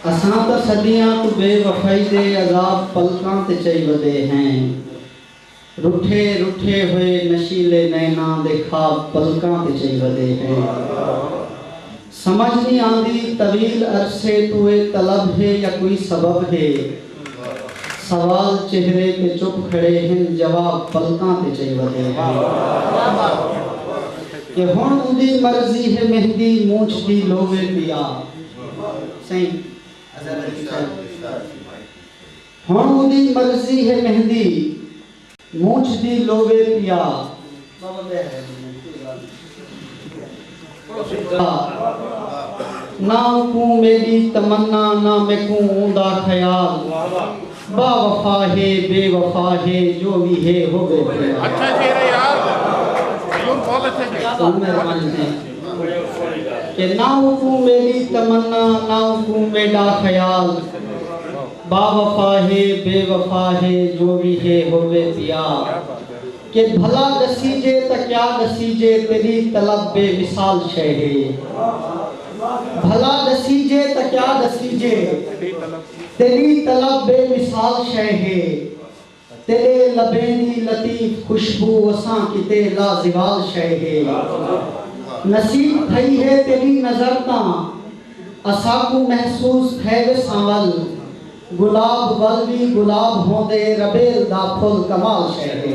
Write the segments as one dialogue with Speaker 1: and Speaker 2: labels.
Speaker 1: असां त सदियां तू बेवफाई दे अज़ाब पलकां ते चई वदे हैं। रुठे रुठे हुए नशीले नैना दे ख्वाब पलकां ते चई वदे हैं। समझ नहीं आंदी तवील अरसे तू तलब है या कोई सबब है। सवाल चेहरे पे चुप खड़े हैं, जवाब पलकां ते चई वदे हैं। कि हुण उदी मर्जी है मेहंदी मूछ दी लोवे पिया। सही हुण उदी मर्जी है मेहंदी मूछ दी लोवे पिया। ना को मेरी तमन्ना ना मैं को ऊंदा ख्याल। बा वफा है बेवफा है जो भी है हो गए।
Speaker 2: अच्छा शेर है यार, बहुत अच्छा
Speaker 1: कि ना को मेरी तमन्ना ना को मेरा ख्याल। बा वफा है बेवफा है जो भी है हो गए पिया। कि भला दसीजे त क्या दसीजे तेरी तलब बेमिसाल शय है। भला दसीजे त क्या दसीजे तेरी तलब बेमिसाल शय है। तेरे लबेनी लतीफ खुशबू असां किते लाजिवाल शय है। नसीब थई है तेरी नजर ता असाकू महसूस है वे सांवल। गुलाब वल भी गुलाब होंदे रबेल दा फुल कमाल शय है।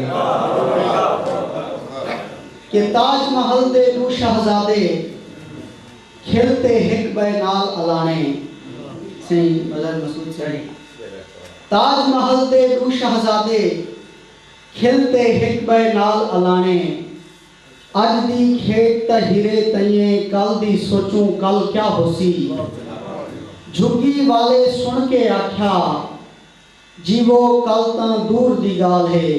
Speaker 1: कि ताजमहल दे दू शहजादे खिलते हिक बे नाल अलाने। सही मदर मसूद सही। ताजमहल दे दू शहजादे खिलते हिक बे नाल अलाने। अज दी खेत त हीरे तइए कल दी सोचूं कल क्या होसी। झुगी वाले सुन के आख्या जीवो कल ता दूर दी गाल है।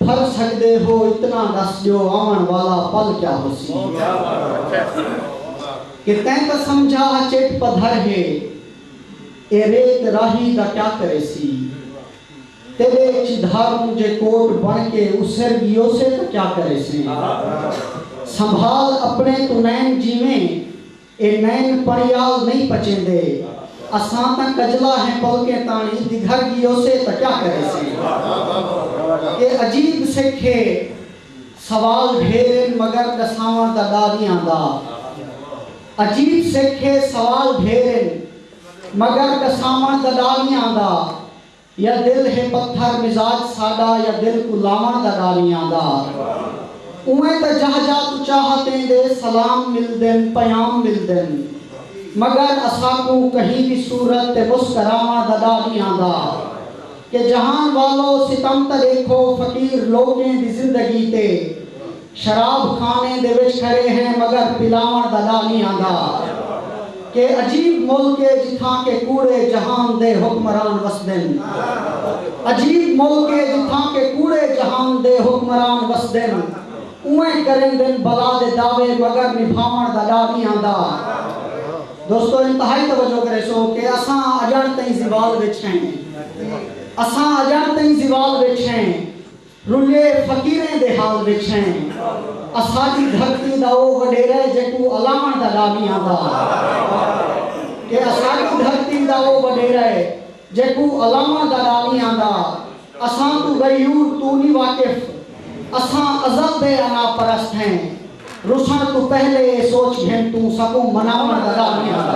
Speaker 1: फर सकदे हो इतना दस जो आवन वाला पल क्या होसी। कि तैं तो समझा चेट पधर है ए रेत राही दा क्या करेसी। तेरे चिधारों जे कोट बन के उसर गियो से तो क्या करेसी। संभाल अपने तू नैन जीवे ए नैन परियाल नहीं पचेंदे। असां ता कजला है पल के तानी दिघर गियो से तो क्या करेसी। ये अजीब सिखे सवाल ढेरे मगर दसावा ददारियां दा। अजीब सिखे सवाल ढेरे मगर दसावा ददारियां दा। या दिल है पत्थर मिजाज सादा या दिल को लावण ददारियां दा। उए त जह जा तू चाहते दे सलाम मिल देन पयाम मिल देन। मगर असाकू कहीं भी सूरत ते मुस्करावा ददारियां दा। कि जहान वालों सितम त देखो फकीर लोगें दी जिंदगी ते। शराब खाने दे विच खड़े हैं मगर पिलावण ददारियां दा। के अजीब मुल्क है जिथा के कूड़े जहान दे हुक्मरान वसदेन। अजीब मुल्क है जिथा के कूड़े जहान दे हुक्मरान वसदेन। उए करें दिन बला दे दावे मगर निभावण ददारियां दा। दोस्तों इंतहाई तवज्जो करे सो कि असां अजण तई जिवाल विच हैं। असां अजण तई जिवाल विच हैं। रुले फकीरें दे हाल विच हैं। असाजी धरती दा ओ वडेरा जेकू अलावण ददारियां दा। कि असाजी धरती दा ओ वडेरा जेकू अलावण ददारियां दा। असां तू गयूर तू नी वाकिफ असां अज़ल दे अना परस्त हैं। रुसन तू पहले सोच घेन तू सकू मनावण ददारियां दा।